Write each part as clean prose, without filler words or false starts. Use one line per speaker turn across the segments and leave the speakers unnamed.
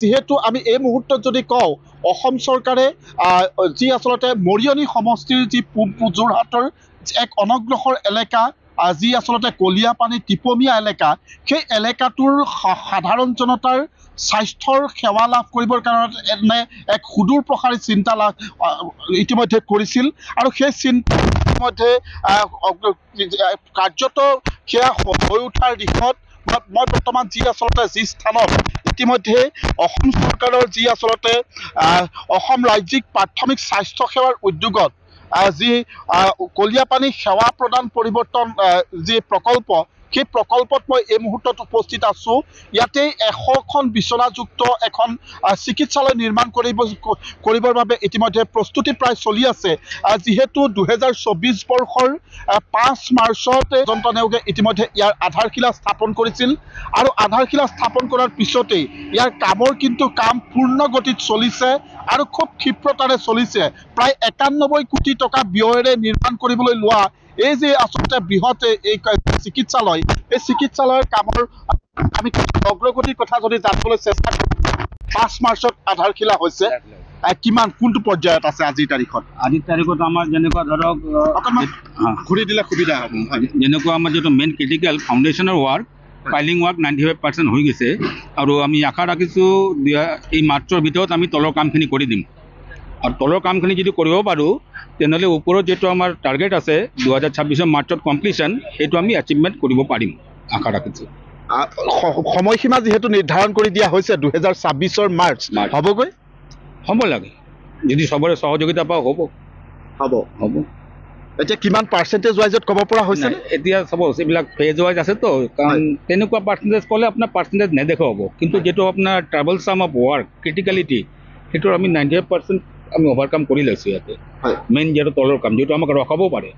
যেহেতু আমি এই মুহূৰ্তত যদি কওঁ অসম চৰকাৰে যি আচলতে মৰিয়নি সমষ্টিৰ যি যোৰহাটৰ এক অনগ্ৰসৰ এলেকা যি আচলতে কলিয়াপানী টিপমীয়া এলেকা সেই এলেকাটোৰ সাধাৰণ জনতাৰ স্বাস্থ্যৰ সেৱা লাভ কৰিবৰ কাৰণে এক সুদূৰ প্ৰসাৰী চিন্তা লাভ ইতিমধ্যে কৰিছিল আৰু সেই চিন্তা ইতিমধ্যে কাৰ্যত সেয়া হৈ উঠাৰ দিশত মই বৰ্তমান যি আচলতে যি স্থানত ইতিমধ্যে অসম চৰকাৰৰ যি আচলতে অসম ৰাজ্যিক প্ৰাথমিক স্বাস্থ্য সেৱাৰ উদ্যোগত যি কলিয়াপানী সেৱা প্ৰদান পৰিৱৰ্তন যি প্ৰকল্প সেই প্ৰকল্পত মই এই মুহূৰ্তত উপস্থিত আছোঁ ইয়াতে 100খন বিচনাযুক্ত এখন চিকিৎসালয় নিৰ্মাণ কৰিবৰ বাবে ইতিমধ্যে প্ৰস্তুতি প্ৰায় চলি আছে যিহেতু 2024 বৰ্ষৰ 5 মাৰ্চত যন্ত্ৰ নেওগে ইতিমধ্যে ইয়াৰ আধাৰশিলা স্থাপন কৰিছিল আৰু আধাৰশিলা স্থাপন কৰাৰ পিছতেই ইয়াৰ কামৰ কিন্তু কাম পূৰ্ণ গতিত চলিছে আৰু খুব ক্ষিপ্ৰতাৰে চলিছে প্ৰায় 91 কোটি টকা ব্যয়েৰে নিৰ্মাণ কৰিবলৈ লোৱা এই যে আচলতে বৃহৎ এই চিকিৎসালয় এই চিকিৎসালয়ৰ কামৰ আমি অগ্ৰগতিৰ কথা যদি জানিবলৈ চেষ্টা কৰোঁ 5 মাৰ্চত আধাৰশিলা হৈছে কিমান কোনটো পৰ্যায়ত আছে আজিৰ তাৰিখত
আমাৰ যেনেকুৱা ধৰক
ঘূৰি দিলে সুবিধা হ'ব
যেনেকুৱা আমাৰ যিটো মেইন ক্ৰিটিকেল ফাউণ্ডেশ্যনৰ ৱাৰ্ক ফাইলিং ৱাৰ্ক 95% হৈ গৈছে আৰু আমি আশা ৰাখিছোঁ এই মাৰ্চৰ ভিতৰত আমি তলৰ কামখিনি কৰি দিম আৰু তলৰ কামখিনি যদি কৰিব পাৰোঁ তেনেহ'লে ওপৰত যিটো আমাৰ টাৰ্গেট আছে 2026 মাৰ্চত কমপ্লিশ্যন সেইটো আমি এচিভমেণ্ট কৰিব পাৰিম আশা ৰাখিছোঁ
সময়সীমা যিহেতু নিৰ্ধাৰণ কৰি দিয়া হৈছে 2026 মাৰ্চ হ'বগৈ
হ'ব লাগে যদি চবৰে সহযোগিতা পাওঁ হ'ব
এতিয়া কিমান পাৰ্চেণ্টেজ ৱাইজত ক'ব পৰা হৈছে
এতিয়া চাপ'জ এইবিলাক ফেজ ৱাইজ আছেতো কাৰণ তেনেকুৱা পাৰ্চেণ্টেজ ক'লে আপোনাৰ পাৰ্চেণ্টেজ নেদেখা হ'ব কিন্তু যিটো আপোনাৰ ট্ৰাভেলছাম অফ ৱাৰ্ক ক্ৰিটিকেলিটি সেইটোৰ আমি 95% আমি অভাৰকাম কৰি লৈছোঁ ইয়াতে মেইন যিহেতু তলৰ কাম যিটো আমাক ৰখাব পাৰে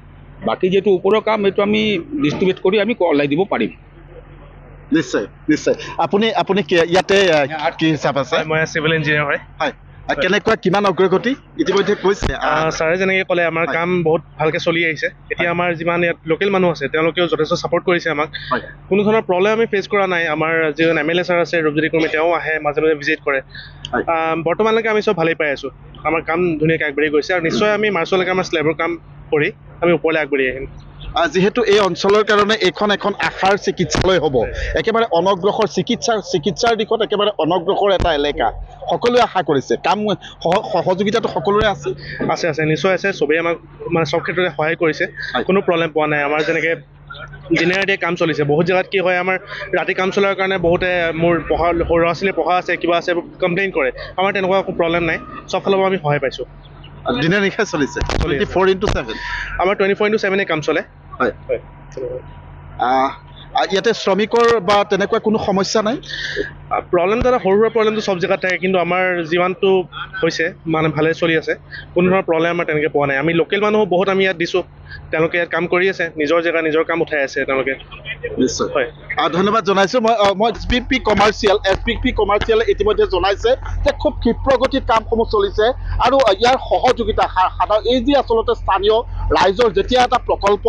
বাকী যিটো ওপৰৰ কাম সেইটো আমি ডিষ্ট্ৰিবিউট কৰি আমি ওলাই দিব পাৰিম
নিশ্চয় নিশ্চয় আপুনি ইয়াতে কি হিচাপ আছে
মই চিভিল ইঞ্জিনিয়াৰ হয়
কেনেকুৱা কিমান অগ্ৰগতি ইতিমধ্যে কৈছে
ছাৰে যেনেকৈ ক'লে আমাৰ কাম বহুত ভালকৈ চলি আহিছে এতিয়া আমাৰ যিমান ইয়াত লোকেল মানুহ আছে তেওঁলোকেও যথেষ্ট ছাপৰ্ট কৰিছে আমাক কোনো ধৰণৰ প্ৰব্লেম আমি ফেচ কৰা নাই আমাৰ যিজন MLA ছাৰ আছে ৰূপজ্যোতি কুৰ্মী তেওঁ আহে মাজে মাজে ভিজিট কৰে বৰ্তমানলৈকে আমি চব ভালেই পাই আছোঁ আমাৰ কাম ধুনীয়াকৈ আগবাঢ়ি গৈছে আৰু নিশ্চয় আমি মাৰ্চলৈকে আমাৰ স্লেবৰ কাম কৰি আমি ওপৰলৈ আগবাঢ়ি আহিম
যিহেতু এই অঞ্চলৰ কাৰণে এখন আশাৰ চিকিৎসালয় হ'ব একেবাৰে অনগ্ৰসৰ চিকিৎসাৰ দিশত একেবাৰে অনগ্ৰসৰ এটা এলেকা সকলোৱে আশা কৰিছে কাম সহযোগিতাটো সকলোৰে
আছে নিশ্চয় আছে চবেই আমাক মানে চব ক্ষেত্ৰতে সহায় কৰিছে কোনো প্ৰব্লেম পোৱা নাই আমাৰ যেনেকৈ দিনে ৰাতিয়ে কাম চলিছে বহুত জেগাত কি হয় আমাৰ ৰাতি কাম চলাৰ কাৰণে বহুতে মোৰ ল'ৰা ছোৱালী পঢ়া আছে কিবা আছে কমপ্লেইন কৰে আমাৰ তেনেকুৱা একো প্ৰব্লেম নাই চব ফালৰ পৰা আমি সহায় পাইছোঁ
দিনে নিশাই চলিছে 24/7
আমাৰ 24/7 কাম চলে
হয় ইয়াতে শ্ৰমিকৰ বা তেনেকুৱা কোনো সমস্যা নাই
প্ৰব্লেম দাদা সৰু সুৰা প্ৰব্লেমটো চব জেগাত থাকে কিন্তু আমাৰ যিমানটো হৈছে মানে ভালে চলি আছে কোনো ধৰণৰ প্ৰব্লেম আমাৰ তেনেকৈ পোৱা নাই আমি লোকেল মানুহ বহুত আমি ইয়াত দিছোঁ তেওঁলোকে ইয়াত কাম কৰি আছে নিজৰ জেগা নিজৰ কাম উঠাই আছে তেওঁলোকে
নিশ্চয় হয় ধন্যবাদ জনাইছোঁ মই SPP কমাৰ্চিয়েল ইতিমধ্যে জনাইছে যে খুব ক্ষিপ্ৰগতিত কামসমূহ চলিছে আৰু ইয়াৰ সহযোগিতা এই যি আচলতে স্থানীয় ৰাইজৰ যেতিয়া এটা প্ৰকল্প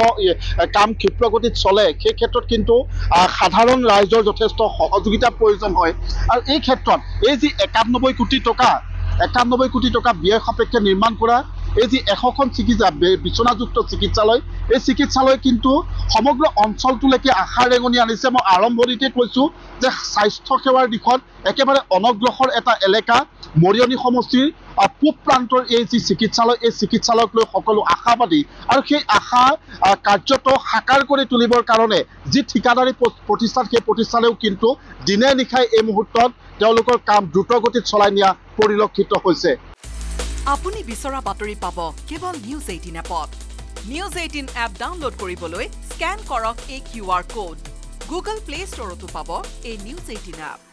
কাম ক্ষিপ্ৰগতিত চলে সেই ক্ষেত্ৰত কিন্তু সাধাৰণ ৰাইজৰ যথেষ্ট সহযোগিতাৰ প্ৰয়োজন হয় আৰু এই ক্ষেত্ৰত এই যি 91 কোটি টকা ব্যয় সাপেক্ষে নিৰ্মাণ কৰা এই যি 100খন বিচনাযুক্ত চিকিৎসালয় এই চিকিৎসালয় কিন্তু সমগ্ৰ অঞ্চলটোলৈকে আশাৰ ৰেঙনি আনিছে মই আৰম্ভণিতে কৈছোঁ যে স্বাস্থ্য সেৱাৰ দিশত একেবাৰে অনগ্ৰসৰ এটা এলেকা মৰিয়নি সমষ্টিৰ পূব প্ৰান্তৰ এই যি চিকিৎসালয় এই চিকিৎসালয়ক লৈ সকলো আশাবাদী আৰু সেই আশা কাৰ্যত সাকাৰ কৰি তুলিবৰ কাৰণে যি ঠিকাদাৰী প্ৰতিষ্ঠান সেই প্ৰতিষ্ঠানেও কিন্তু দিনে নিশাই এই মুহূৰ্তত তেওঁলোকৰ কাম দ্ৰুতগতিত চলাই নিয়া পৰিলক্ষিত হৈছে
আপুনি বিচৰা বাতৰি পাব কেৱল নিউজ 18 এপত নিউজ 18 এপ ডাউনলোড কৰিবলৈ স্কেন কৰক এই QR কোড গুগল প্লে ষ্টৰতো পাব এই নিউজ 18 এপ